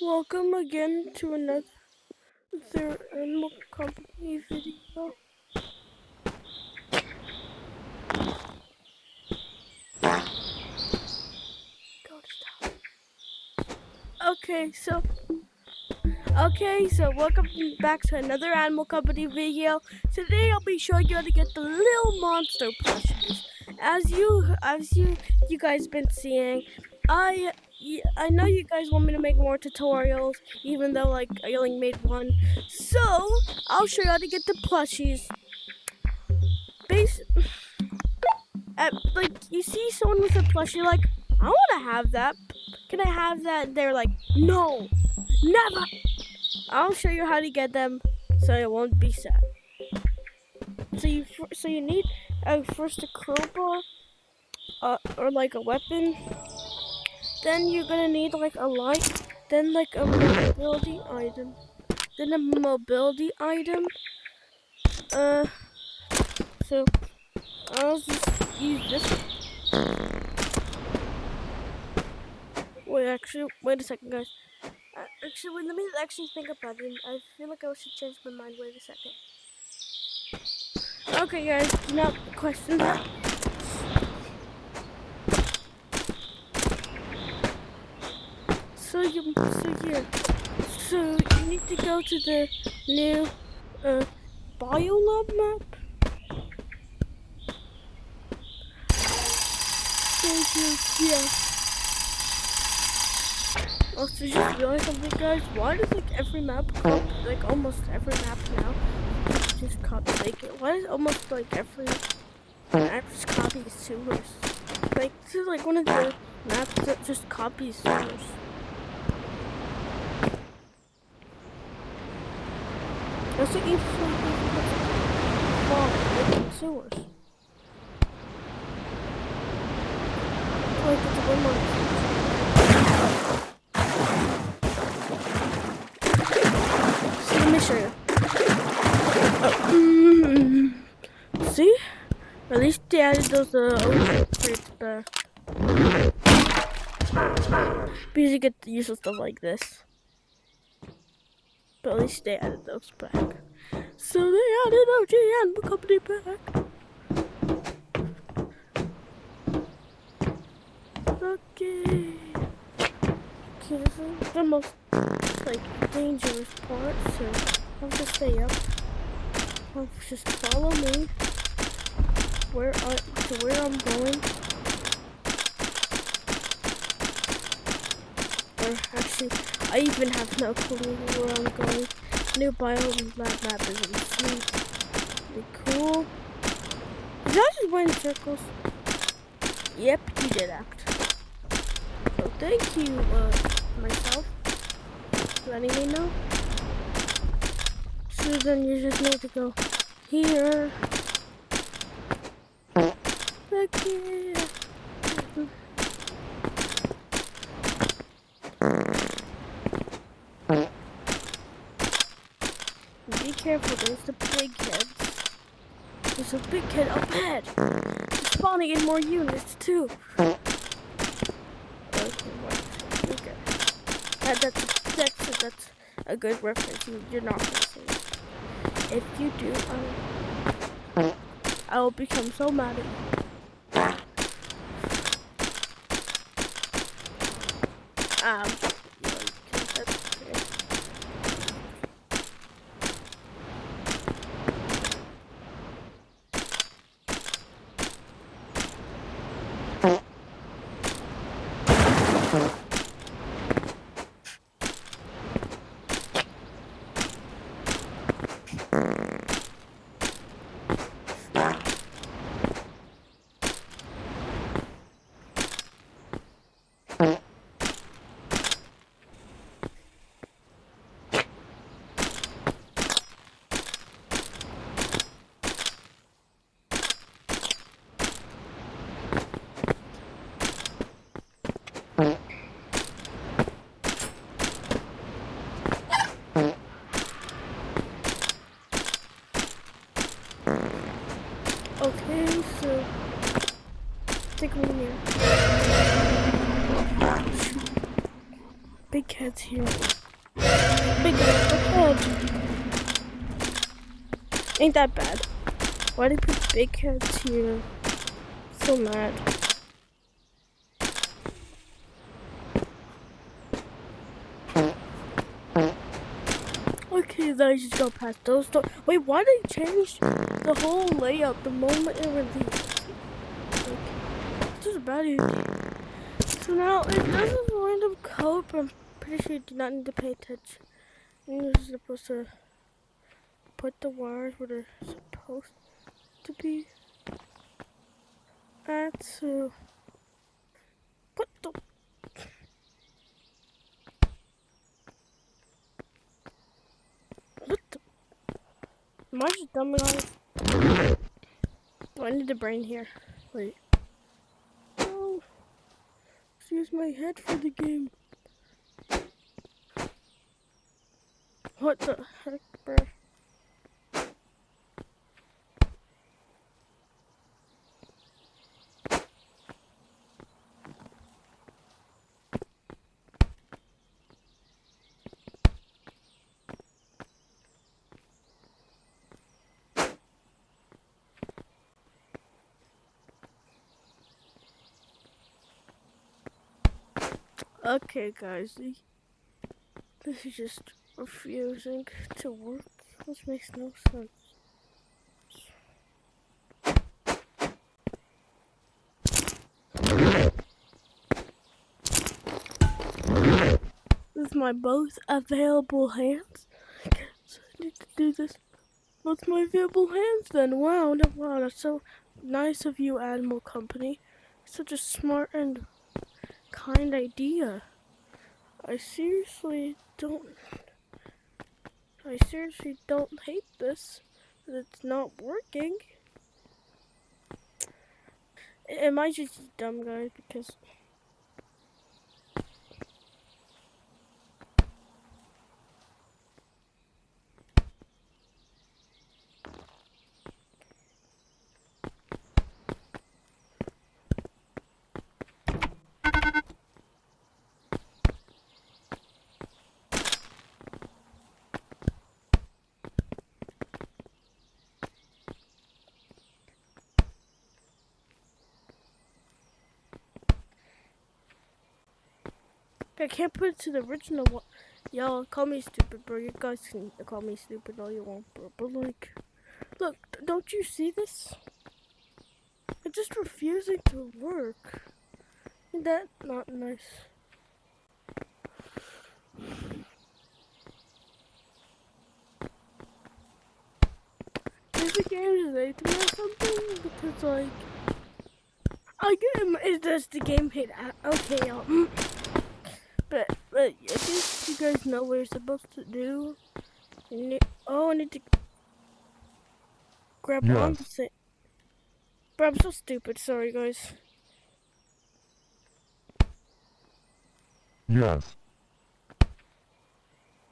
Welcome again to another animal company video. Go to stop. Okay, so welcome back to another animal company video. Today I'll be showing you how to get the little monster plushies. As you guys been seeing, I know you guys want me to make more tutorials, even though I only made one. So I'll show you how to get the plushies. You see someone with a plushie, like, I want to have that. Can I have that? They're like, no, never. I'll show you how to get them, so it won't be sad. So you need first a crowbar, or like a weapon. Then you're gonna need like a light. Then like a mobility item. Then a mobility item. So I'll just use this. Wait a second, guys. Let me actually think about it. I feel like I should change my mind. Wait a second. Okay, guys, do not question that. So you need to go to the new biolab map. Also, just realized something, guys. Why does every map, almost every map now, just copy why is almost every map just copy sewers? This is one of the maps that just copies sewers. That's like even sewers. It's one more. Let me show you. See? At least they added those crates back. Because you get to use stuff like this. But at least they added those back. So they added OG Animal Company back. Okay, this is the most dangerous part, so I'll just stay up. I'll just follow me to where I'm going. Or actually, I even have no clue where I'm going. New biome map is insane. Really cool. Did I just went in circles? Yep, you did act. So thank you, myself, for letting me know. So then you just need to go here. Okay. Be careful, there's the big heads. There's a big head up ahead. It's spawning in more units too. Okay. That's a good reference. You're not gonna say it. If you do, I will become so mad at you. That's okay. Okay, so take me here. big heads here. Big head. Ain't that bad. Why do they put big heads here? So mad. Okay, then I just go past those doors. Wait, why did they change the whole layout the moment it released? Like, this is a bad idea. So now it does a random code, but I'm pretty sure you do not need to pay attention. You're just supposed to put the wires where they're supposed to be at. So put the am I just dumb guys? Oh, I need the brain here. Wait. Oh, let's use my head for the game. What the heck, bro? Okay, guys, this is just refusing to work. This makes no sense. With my both available hands, so I need to do this with my available hands. Then wow, that's so nice of you, Animal Company. Such a smart and kind idea. I seriously don't hate this, that it's not working. Am I just dumb, guys? Because I can't put it to the original one. Y'all call me stupid, bro. You guys can call me stupid all you want, bro. But like, look, don't you see this? It's just refusing to work. Isn't that not nice? Is the game late to me or something? Because like, I get him. Is does the game hit? Okay, y'all. But I guess you guys know what you're supposed to do. I need to grab onto it. Bro, I'm so stupid. Sorry, guys. Yes.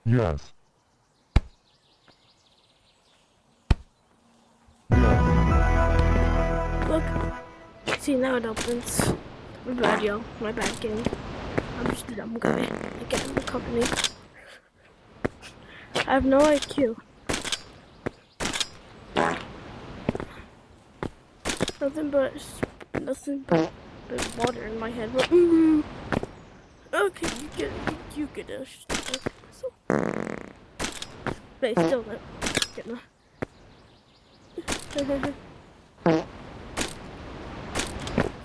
Yes. Look. See, now it opens. My bad, y'all. My bad, game. I'm just a dumb guy. I get in the company. I have no IQ. Nothing but water in my head. But, okay, you get it. But I still don't get no.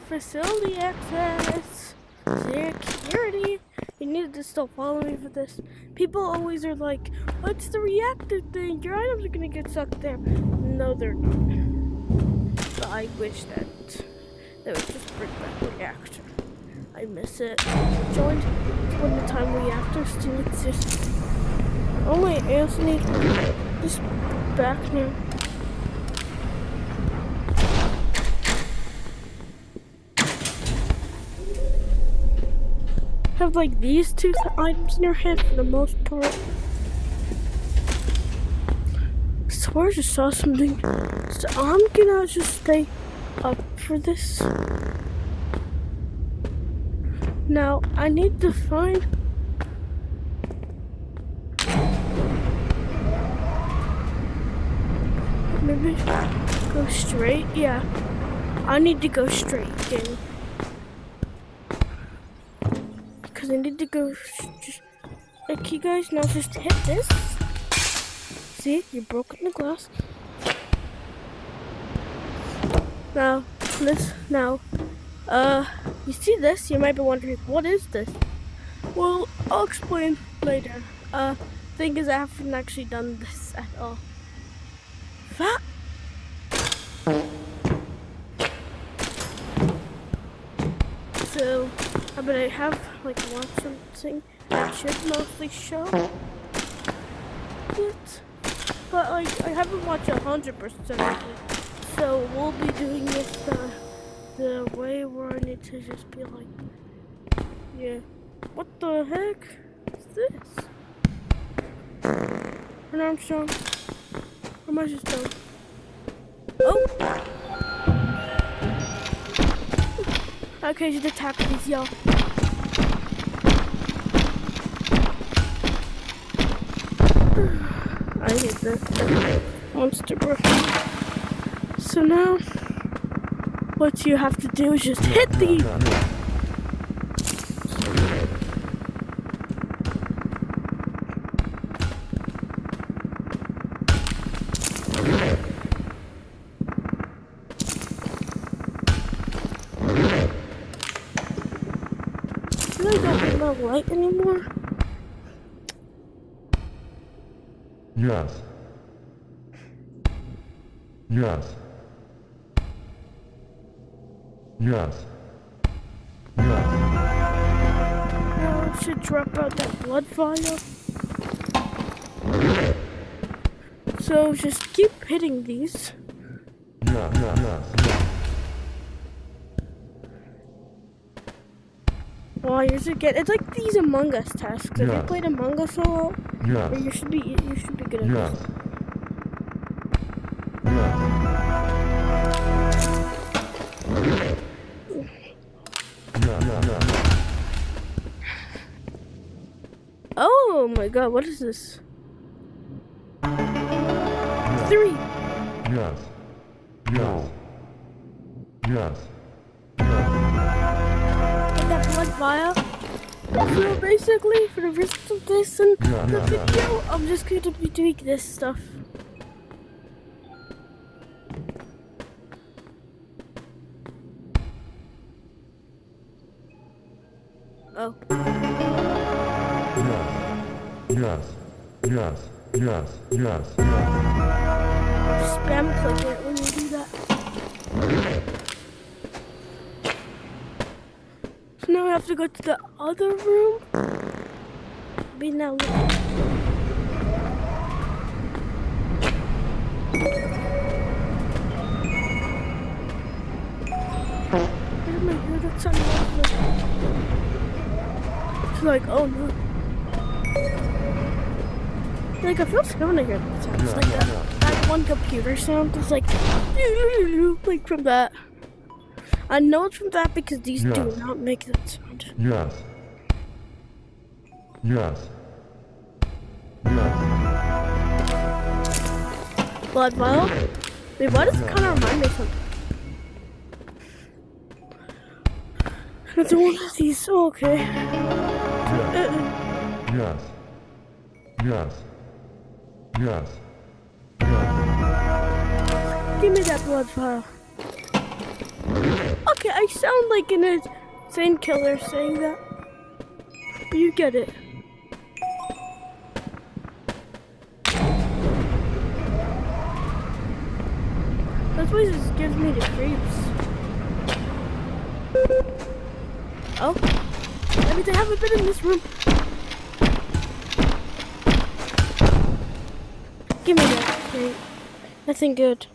Facility access. Security. You needed to still follow me for this. People always are like, what's the reactor thing? Your items are gonna get sucked there. No, they're not. But I wish that they would just bring back the reactor. I miss it. Joined when the time reactors still exist. Oh wait, I also need this back now. Have like these two items in your head for the most part. I swear I just saw something. So I'm gonna just stay up for this. Now I need to find Go straight? Yeah. I need to go straight, gang. Because I need to go just like you guys now just hit this. See? You broke the glass. Now, you see this? You might be wondering, what is this? Well, I'll explain later. Thing is, I haven't actually done this at all. So, but I have like watched something that should mostly show it, but like I haven't watched 100% of it. So we'll be doing this the way where I need to just be like, yeah, what the heck is this? An Armstrong? Or am I just dumb? Oh! Okay, just attack these, y'all. I hate that monster, bro. So now, what you have to do is just hit these. I don't have no light anymore. Yes. Yes. Yes. Yes. Now I should drop out that blood vial. So just keep hitting these. Yes. Yes. Why is it get? It's like these Among Us tasks. Have you played Among Us a lot? Yes. Or you should be good at Yes. this. Oh my god, what is this? 3! Yes. Yes. Yes. Get that blood vial. So basically, for the rest of this and the video, I'm just going to be doing this stuff. Oh. Yes. Yes. Yes. Yes. Yes. Spam click it when you do that. So now we have to go to the other room. Be now looking. Where am I here? That's unlovely. It's like, oh no. Like, I feel scared when I hear that sound. It's like that one computer sound. It's like from that. I know it's from that because these do not make that sound. Yes. Yes. Yes. Blood vial? Wait, why does it kind of remind me of something? Another one of these. Oh, okay. Yes. Yes. Yes. Give me that blood vial. Okay, I sound like an insane killer saying that. But you get it. This place just gives me the creeps. Oh? That means I haven't been in this room. Give me that. Wait. Nothing good.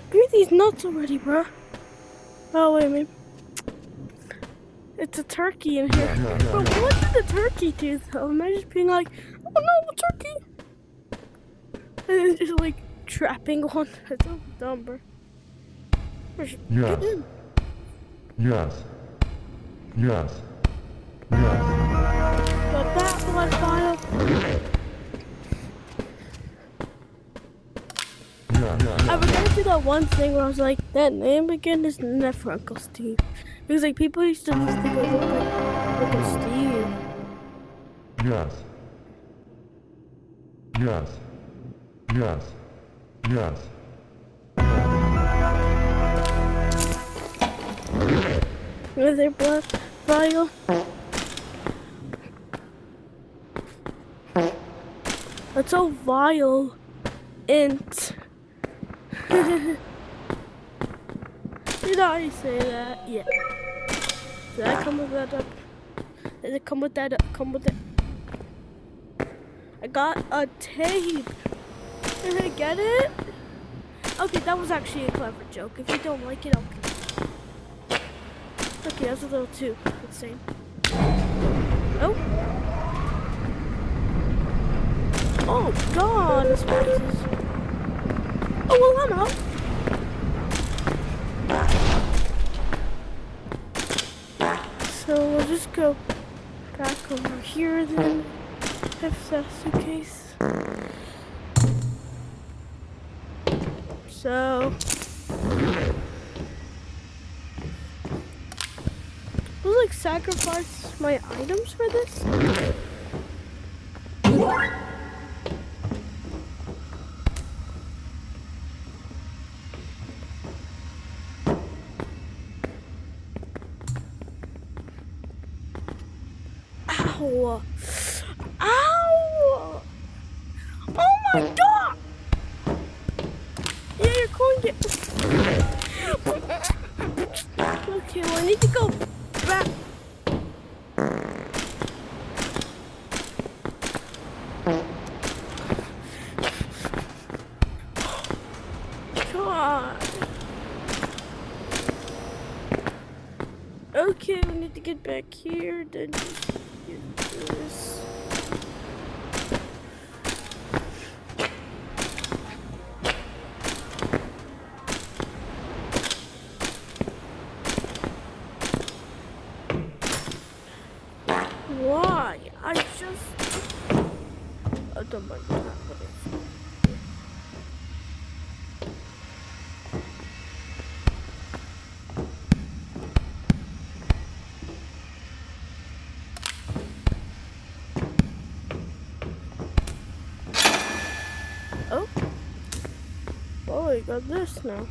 Give me these nuts already, bro. Oh, wait a minute. It's a turkey in here. But what did the turkey do, though? Am I just being like, oh no, a turkey? And then just like trapping one. That's so dumb, bro. Yes. Yes. Yes. Yes. Yes. Got that blood vial. I forgot to do that one thing where I was like, that name again is never Uncle Steve. Because like people used to just think I looked like Uncle Steve. Yes. Yes. Yes. Yes. Another black vial. That's so vile. Int. Did I say that? Yeah. Did I come with that up? Did it come with that up? Come with it? I got a tape. Did I get it? Okay, that was actually a clever joke. If you don't like it, I'll... Okay, that's a little too insane. Oh. Oh God, this place is... Oh, well, I'm out. So we'll just go back over here then, if that's the case. So... Will like sacrifice my items for this? Ow! Ow! Oh my God! Yeah, you're going to... Okay, well I need to go back. God. Okay, we need to get back here, then just get this. Why? I don't mind that. Oh. Oh, I got this now.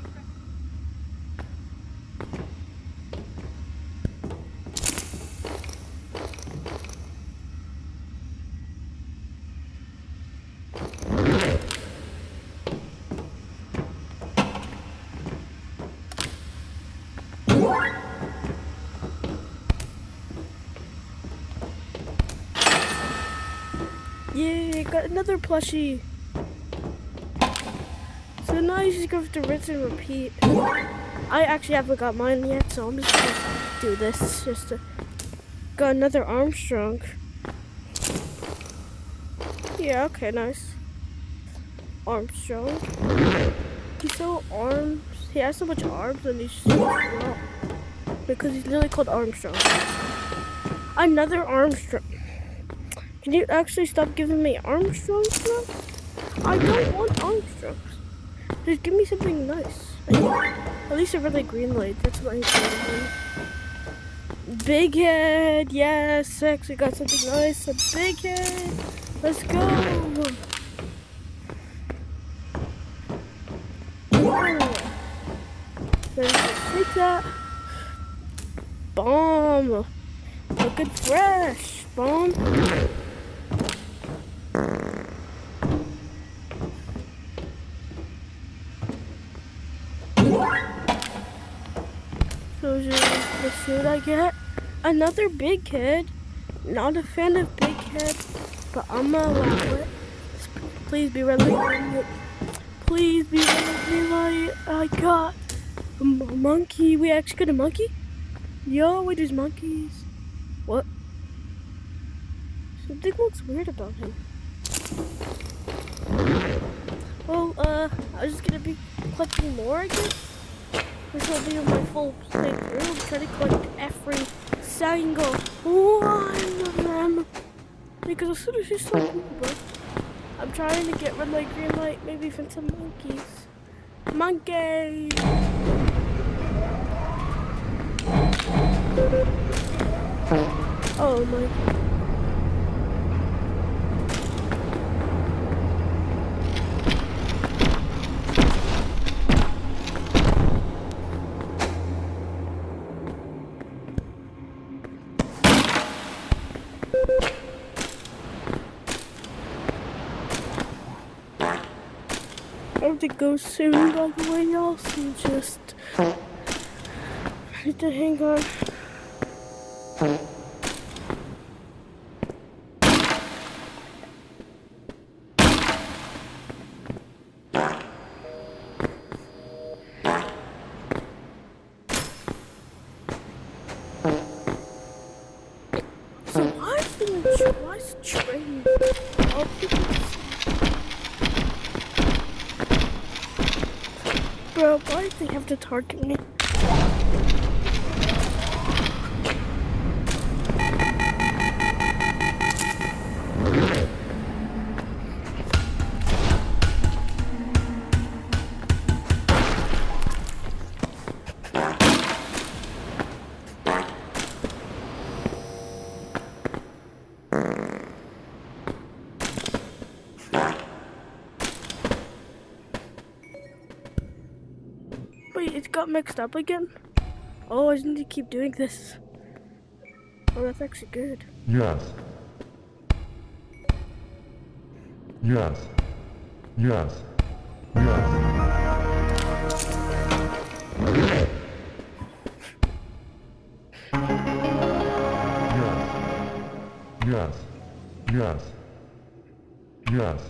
Yay, got another plushie. So now you just have to rinse and repeat. I actually haven't got mine yet, so I'm just gonna do this. Got another Armstrong. Yeah, okay, nice. Armstrong. He's so arms. He has so much arms and he's so strong. Because he's literally called Armstrong. Another Armstrong. Can you actually stop giving me Armstrongs now? I don't want Armstrongs. Just give me something nice. At least a really green light. That's what I need. Big head. Yes, actually got something nice. A big head. Let's go. Then just take that. Bomb. Looking fresh. Bomb. So the suit I get. Another big head. Not a fan of big head, but I'm gonna allow it. Please be red light. Please be red light. I got a monkey. We actually got a monkey? Yo, wait, there's monkeys. What? Something looks weird about him. Well, I'm just gonna be collecting more, I guess. This will be my full playthrough. I'm trying to collect every single one of them. Because as soon as you so cool, bro. I'm trying to get red light, green light, maybe even some monkeys. Monkey! Oh my. I have to go soon, by the way, y'all, so just need to hang on. So why is the train all people? Bro, why do they have to target me? Wait, it got mixed up again? Oh, I just need to keep doing this. Oh, that's actually good. Yes. Yes. Yes. Yes. Yes. Yes. Yes.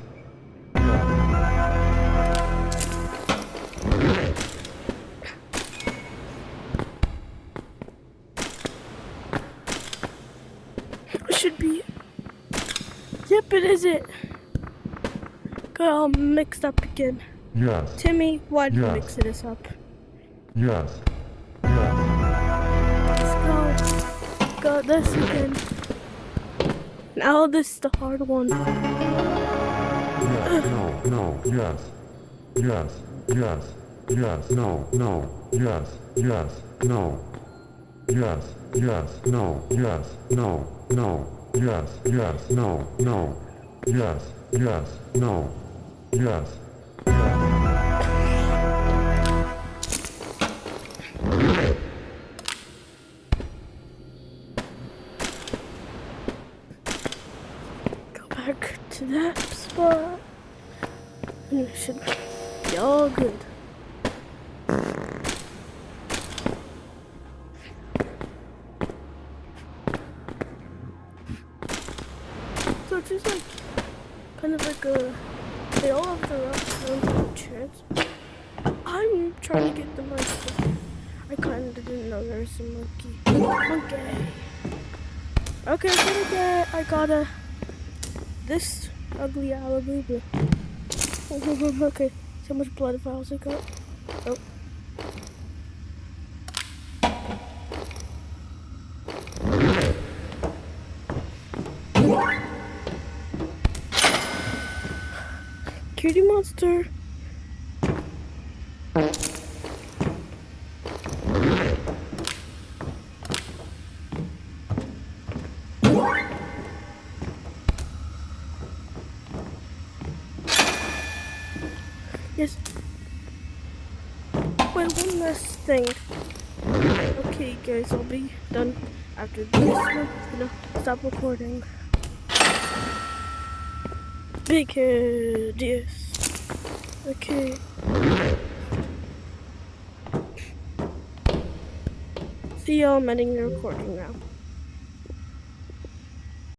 It should be. Yep, it is it. Got all mixed up again. Yes. Timmy, why'd you Yes. mix this up? Yes. Yes. Let's go. Got this again. Now this is the hard one. Yes. No. No. Yes. Yes. Yes. Yes. No. No. Yes. Yes. No. Yes. Yes. No. Yes. No. No. Yes. Yes. No. No. Yes. Yes. No. Yes. Go back to that spot. And it should be all good. So it's just like, kind of like a, they all have their own chance. I'm trying to get the monkey. I kind of didn't know there was a monkey. Monkey. Okay, I got this ugly alabuba. Okay, so much blood vials I got. Oh. Cutie monster. Yes. Wait, one last thing. Okay, guys, I'll be done after this one. I'm gonna stop recording. Big head, yes. Okay. See y'all, I'm ending the recording now.